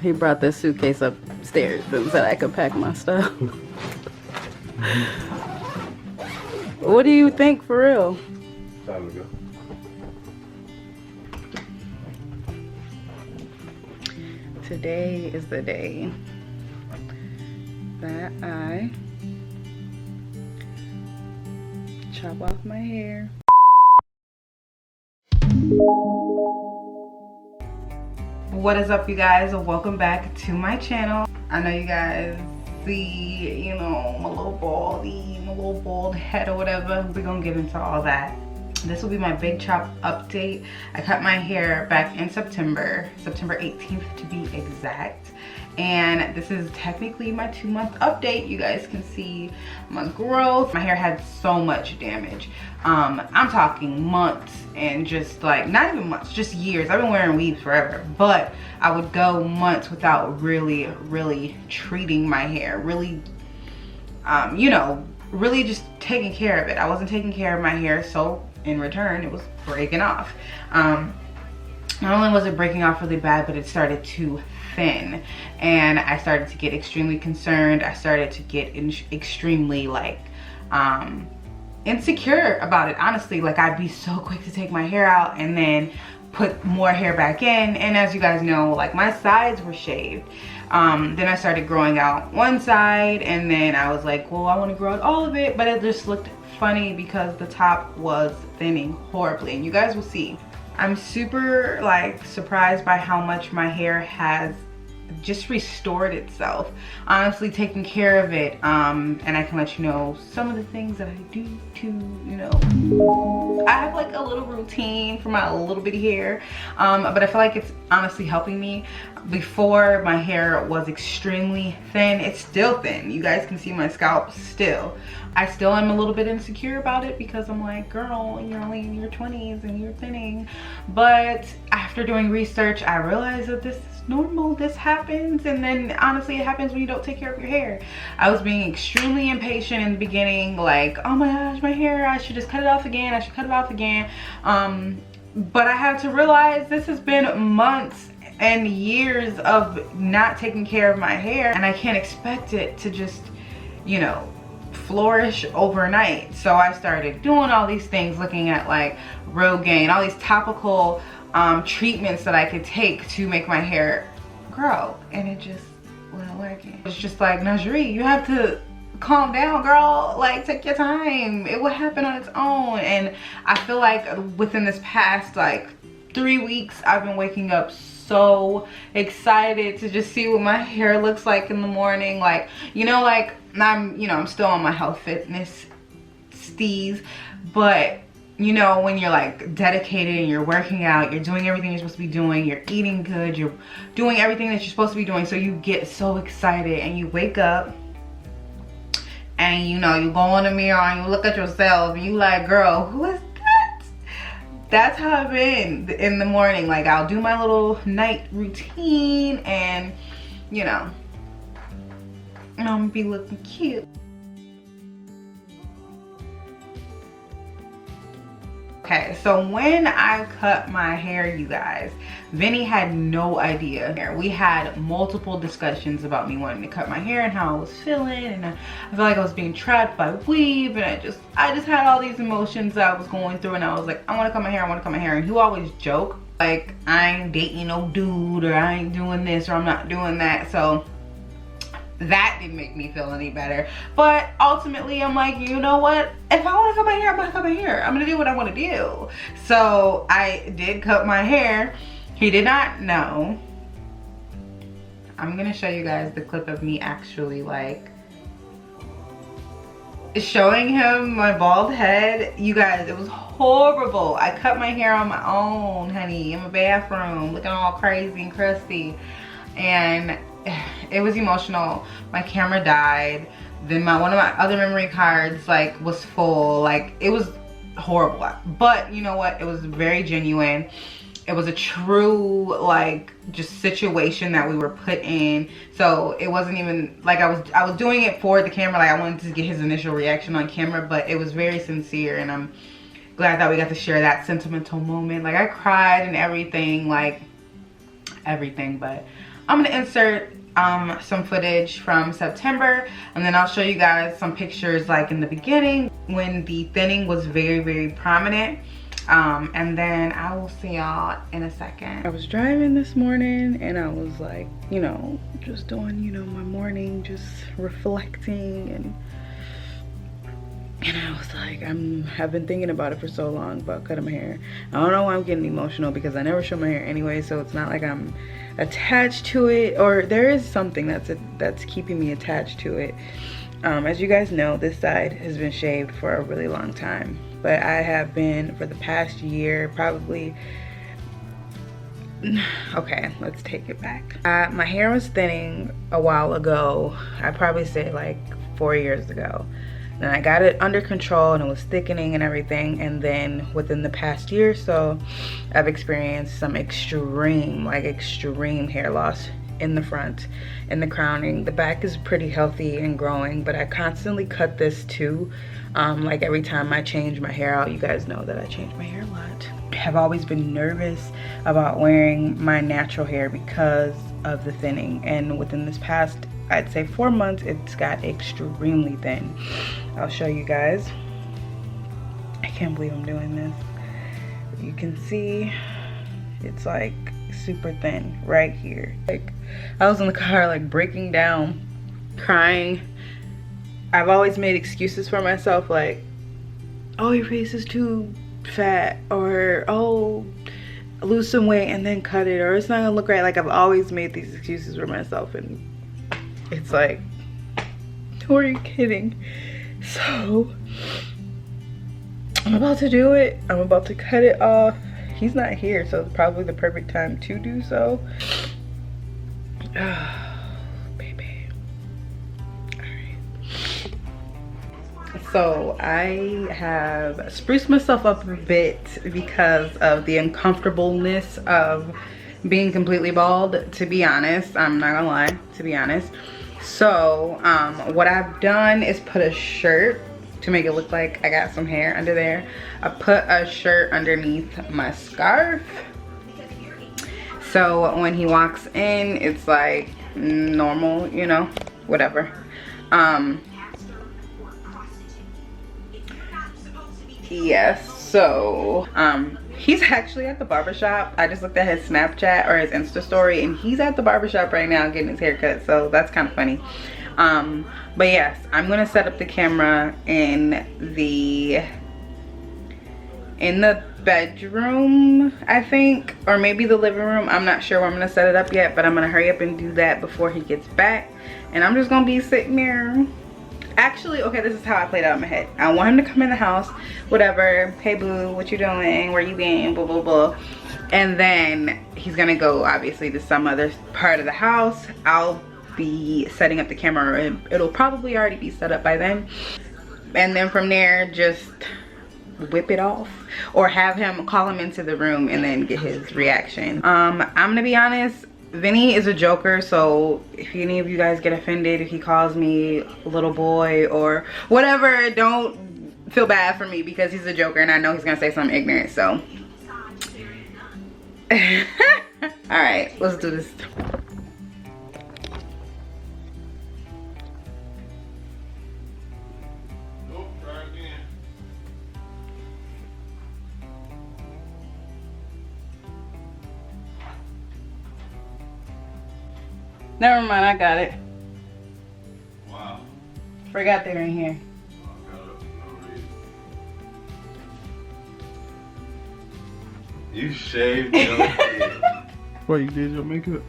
He brought this suitcase upstairs and said I could pack my stuff. What do you think for real? Time to go. Today is the day that I chop off my hair. What is up, you guys? Welcome back to my channel. I know you guys see, you know, my little bald head or whatever. We're gonna get into all that. This will be my big chop update. I cut my hair back in September 18th to be exact. And this is technically my 2-month update. You guys can see my growth. My hair had so much damage. I'm talking months and just like, not even months, just years. I've been wearing weaves forever, but I would go months without really treating my hair. Really, you know, really just taking care of it. I wasn't taking care of my hair, so in return, it was breaking off. Not only was it breaking off really bad, but it started to thin, and I started to get extremely concerned. I started to get extremely like insecure about it, honestly. Like, I'd be so quick to take my hair out and then put more hair back in, and as you guys know, like, my sides were shaved. Then I started growing out one side, and then I was like, well, I want to grow out all of it, but it just looked funny because the top was thinning horribly, and you guys will see. I'm super like surprised by how much my hair has just restored itself. Honestly, taking care of it, and I can let you know some of the things that I do to, you know, I have like a little routine for my little bitty hair, but I feel like it's honestly helping me. Before, my hair was extremely thin. It's still thin. You guys can see my scalp still. I still am a little bit insecure about it because I'm like, girl, you're only in your 20s and you're thinning. But after doing research, I realized that this is normal. This happens, and then honestly, it happens when you don't take care of your hair. I was being extremely impatient in the beginning, like, oh my gosh, my hair, I should just cut it off again. I should cut it off again. But I had to realize this has been months and years of not taking care of my hair, and I can't expect it to just, you know, flourish overnight. So I started doing all these things, looking at like Rogaine, all these topical treatments that I could take to make my hair grow, and it just wasn't working. It's just like, Najee, you have to calm down, girl. Like, take your time. It will happen on its own. And I feel like within this past like 3 weeks, I've been waking up so excited to just see what my hair looks like in the morning. Like, you know, like I'm still on my health fitness steez, but you know, when you're like dedicated and you're working out, you're doing everything you're supposed to be doing, you're eating good, you're doing everything that you're supposed to be doing, so you get so excited and you wake up and, you know, you go in the mirror and you look at yourself and you like, girl, who is that? That's how I've been in the morning. Like, I'll do my little night routine and, you know, I'm gonna be looking cute. Okay, so when I cut my hair, you guys, Vinny had no idea. We had multiple discussions about me wanting to cut my hair and how I was feeling, and I felt like I was being trapped by weave, and I just had all these emotions that I was going through, and I was like, I want to cut my hair, I want to cut my hair. And he always joke like, I ain't dating no dude, or I ain't doing this, or I'm not doing that. So that didn't make me feel any better. But ultimately, I'm like, you know what? If I want to cut my hair, I'm gonna cut my hair. I'm gonna do what I want to do. So I did cut my hair. He did not know. I'm gonna show you guys the clip of me actually like showing him my bald head. You guys, it was horrible. I cut my hair on my own, honey, in my bathroom, looking all crazy and crusty, and it was emotional. My camera died. Then one of my other memory cards like was full. Like, it was horrible. But you know what? It was very genuine. It was a true like just situation that we were put in. So it wasn't even like I was doing it for the camera. Like, I wanted to get his initial reaction on camera, but it was very sincere, and I'm glad that we got to share that sentimental moment. Like, I cried and everything, like everything, but I'm gonna insert some footage from September, and then I'll show you guys some pictures like in the beginning when the thinning was very, very prominent. And then I will see y'all in a second. I was driving this morning and I was like, you know, just doing, you know, my morning, just reflecting, and I was like, I've been thinking about it for so long about cutting my hair. I don't know why I'm getting emotional, because I never show my hair anyway, so it's not like I'm attached to it, or there is something that's keeping me attached to it. As you guys know, this side has been shaved for a really long time, but I have been for the past year, probably, okay, let's take it back. My hair was thinning a while ago. I'd probably say like 4 years ago. Then I got it under control and it was thickening and everything, and then within the past year or so, I've experienced some extreme hair loss in the front, in the crowning. The back is pretty healthy and growing, but I constantly cut this too. Like every time I change my hair out, you guys know that I change my hair a lot. I have always been nervous about wearing my natural hair because of the thinning, and within this past, I'd say 4 months, it's got extremely thin. I'll show you guys. I can't believe I'm doing this. You can see it's like super thin right here. Like, I was in the car like breaking down, crying. I've always made excuses for myself, like, oh, your face is too fat, or oh, lose some weight and then cut it, or it's not gonna look right. Like, I've always made these excuses for myself, and it's like, who are you kidding? So I'm about to do it. I'm about to cut it off. He's not here, so it's probably the perfect time to do so. Oh, baby. All right. So I have spruced myself up a bit because of the uncomfortableness of being completely bald, to be honest. I'm not gonna lie, to be honest. So what I've done is put a shirt to make it look like I got some hair under there. I put a shirt underneath my scarf, so when he walks in, it's like normal, you know, whatever. Yes, so he's actually at the barbershop. I just looked at his Snapchat or his Insta story, and he's at the barbershop right now getting his hair cut, so that's kind of funny. But yes, I'm gonna set up the camera in the bedroom, I think, or maybe the living room. I'm not sure where I'm gonna set it up yet, but I'm gonna hurry up and do that before he gets back. And I'm just gonna be sitting there. Actually, okay, this is how I played out in my head. I want him to come in the house, whatever. Hey boo, what you doing? Where you been? Blah, blah, blah. And then he's gonna go, obviously, to some other part of the house. I'll be setting up the camera, and it'll probably already be set up by then. And then from there, just whip it off, or have him call him into the room and then get his reaction. I'm gonna be honest, Vinny is a joker, so if any of you guys get offended if he calls me little boy or whatever, don't feel bad for me, because he's a joker and I know he's gonna say something ignorant. So all right, let's do this. Never mind, I got it. Wow. Forgot they were in here. You shaved your head. What, you did your makeup?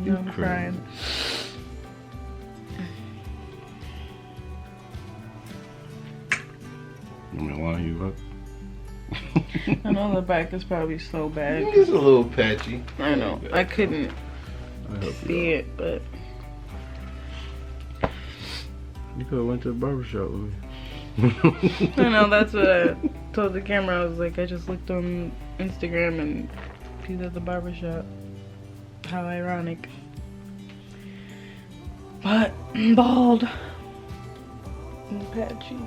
No, I'm crying. I mean, why you up? I know the back is probably so bad. It's a little patchy. I know. I couldn't see it, but you could have went to the barbershop with me. I know, that's what I told the camera. I was like, I just looked on Instagram and he's at the barbershop. How ironic. But bald and patchy.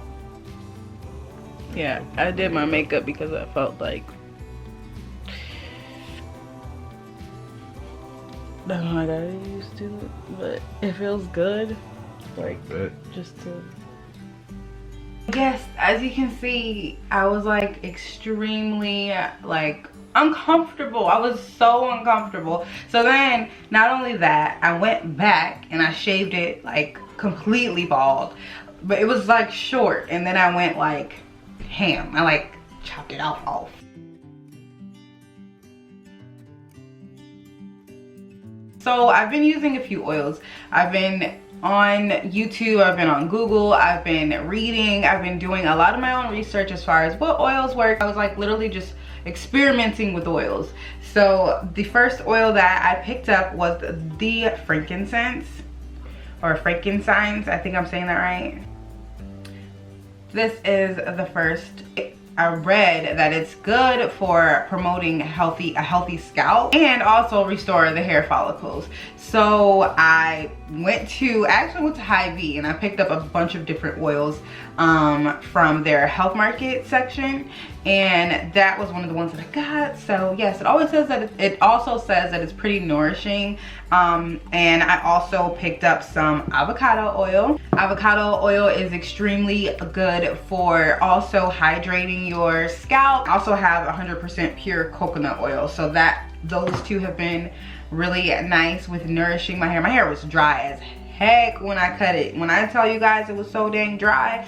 Yeah, I did my makeup because I felt like I'm not used to it, but it feels good. Like, just to... Yes, as you can see, I was like extremely like uncomfortable. I was so uncomfortable. So then, not only that, I went back and I shaved it like completely bald. But it was like short, and then I went like ham. I like chopped it off. So I've been using a few oils. I've been on YouTube, I've been on Google, I've been reading, I've been doing a lot of my own research as far as what oils work. I was like literally just experimenting with oils. So the first oil that I picked up was the frankincense, or frankincense, I think I'm saying that right. This is the first. I read that it's good for promoting a healthy scalp and also restore the hair follicles. So I actually went to Hy-Vee and I picked up a bunch of different oils from their health market section, and that was one of the ones that I got. So yes, it always says that it also says that it's pretty nourishing. And I also picked up some avocado oil. Avocado oil is extremely good for also hydrating your scalp. I also have 100% pure coconut oil, so those two have been really nice with nourishing my hair. My hair was dry as heck when I cut it. When I tell you guys it was so dang dry,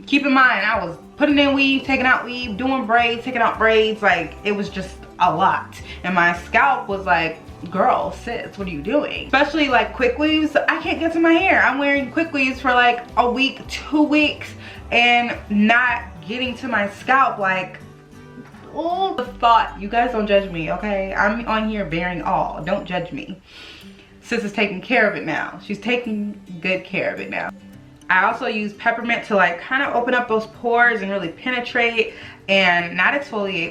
keep in mind I was putting in weave, taking out weave, doing braids, taking out braids. Like, it was just a lot, and my scalp was like, girl, sis, what are you doing? Especially like quick weaves, I can't get to my hair. I'm wearing quick weaves for like a week, 2 weeks, and not getting to my scalp. Like, oh, the thought. You guys don't judge me, okay? I'm on here bearing all. Don't judge me. Sis is taking care of it now. She's taking good care of it now. I also use peppermint to like kind of open up those pores and really penetrate and not exfoliate.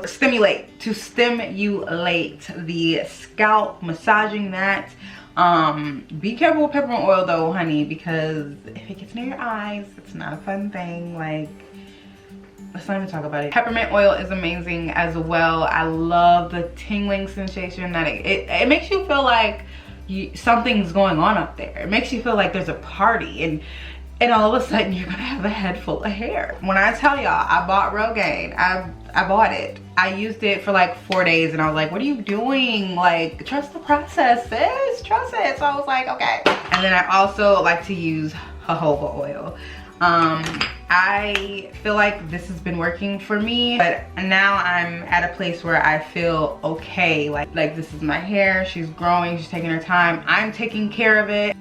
Stimulate, to stimulate the scalp, massaging that. Be careful with peppermint oil though, honey, because if it gets near your eyes, it's not a fun thing. Like, let's not even talk about it. Peppermint oil is amazing as well. I love the tingling sensation that it makes you feel like something's going on up there. It makes you feel like there's a party, and all of a sudden you're gonna have a head full of hair. When I tell y'all, I bought Rogaine. I bought it. I used it for like 4 days, and I was like, what are you doing? Like, trust the process, sis, trust it. So I was like, okay. And then I also like to use jojoba oil. I feel like this has been working for me, but now I'm at a place where I feel okay. Like this is my hair, she's growing, she's taking her time, I'm taking care of it.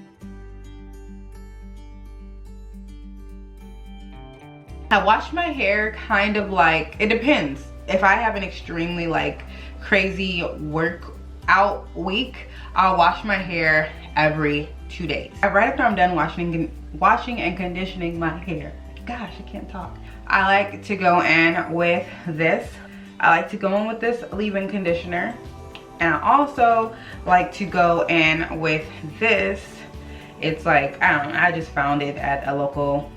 I wash my hair kind of like, it depends. If I have an extremely like crazy workout week, I'll wash my hair every 2 days. Right after I'm done washing and conditioning my hair. Gosh, I can't talk. I like to go in with this. I like to go in with this leave-in conditioner. And I also like to go in with this. It's like, I don't know, I just found it at a local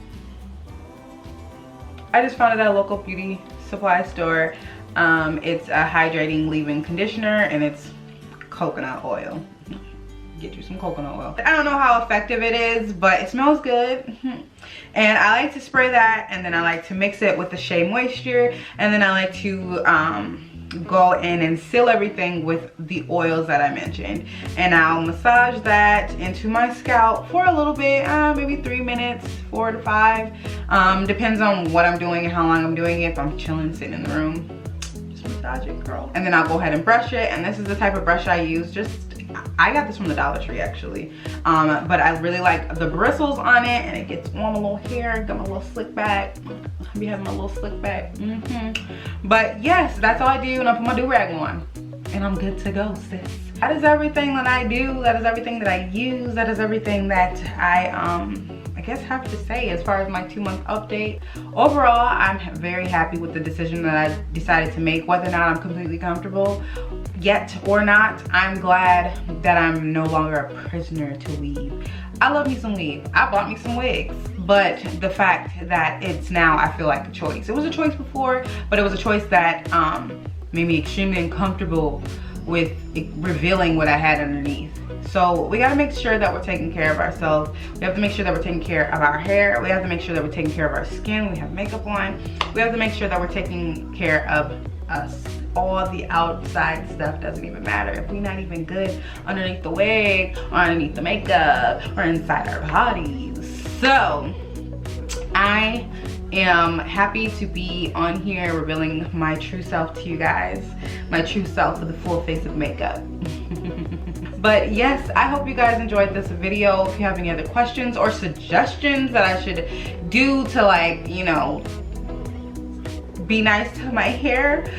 beauty supply store. It's a hydrating leave-in conditioner, and it's coconut oil. Get you some coconut oil. I don't know how effective it is, but it smells good. And I like to spray that, and then I like to mix it with the Shea Moisture, and then I like to go in and seal everything with the oils that I mentioned, and I'll massage that into my scalp for a little bit, maybe 3 minutes, 4 to 5, depends on what I'm doing and how long I'm doing it. If I'm chilling, sitting in the room, just massage it, girl. And then I'll go ahead and brush it, and this is the type of brush I use. I got this from the Dollar Tree actually, but I really like the bristles on it, and it gets on my little hair. Got my little slick back. I be having my little slick back. But yes, that's all I do, and I put my do-rag on, and I'm good to go, sis. That is everything that I do. That is everything that I use. That is everything that I guess have to say as far as my 2-month update. Overall, I'm very happy with the decision that I decided to make. Whether or not I'm completely comfortable yet or not, I'm glad that I'm no longer a prisoner to weave. I love me some weave. I bought me some wigs, but the fact that it's now, I feel like, a choice. It was a choice before, but it was a choice that made me extremely uncomfortable with revealing what I had underneath. So we gotta make sure that we're taking care of ourselves. We have to make sure that we're taking care of our hair. We have to make sure that we're taking care of our skin. We have makeup on. We have to make sure that we're taking care of us. All the outside stuff doesn't even matter if we're not even good underneath the wig or underneath the makeup or inside our bodies. So I am happy to be on here revealing my true self to you guys, my true self with a full face of makeup. But yes, I hope you guys enjoyed this video. If you have any other questions or suggestions that I should do to, like, you know, be nice to my hair,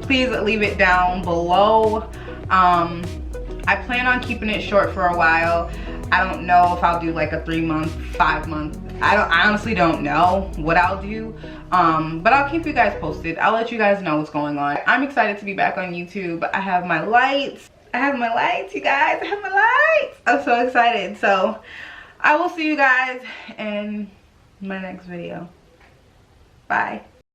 please leave it down below. I plan on keeping it short for a while. I don't know if I'll do like a 3-month, 5-month. I honestly don't know what I'll do, but I'll keep you guys posted. I'll let you guys know what's going on. I'm excited to be back on YouTube. I have my lights. I have my lights, you guys. I have my lights. I'm so excited. So I will see you guys in my next video. Bye.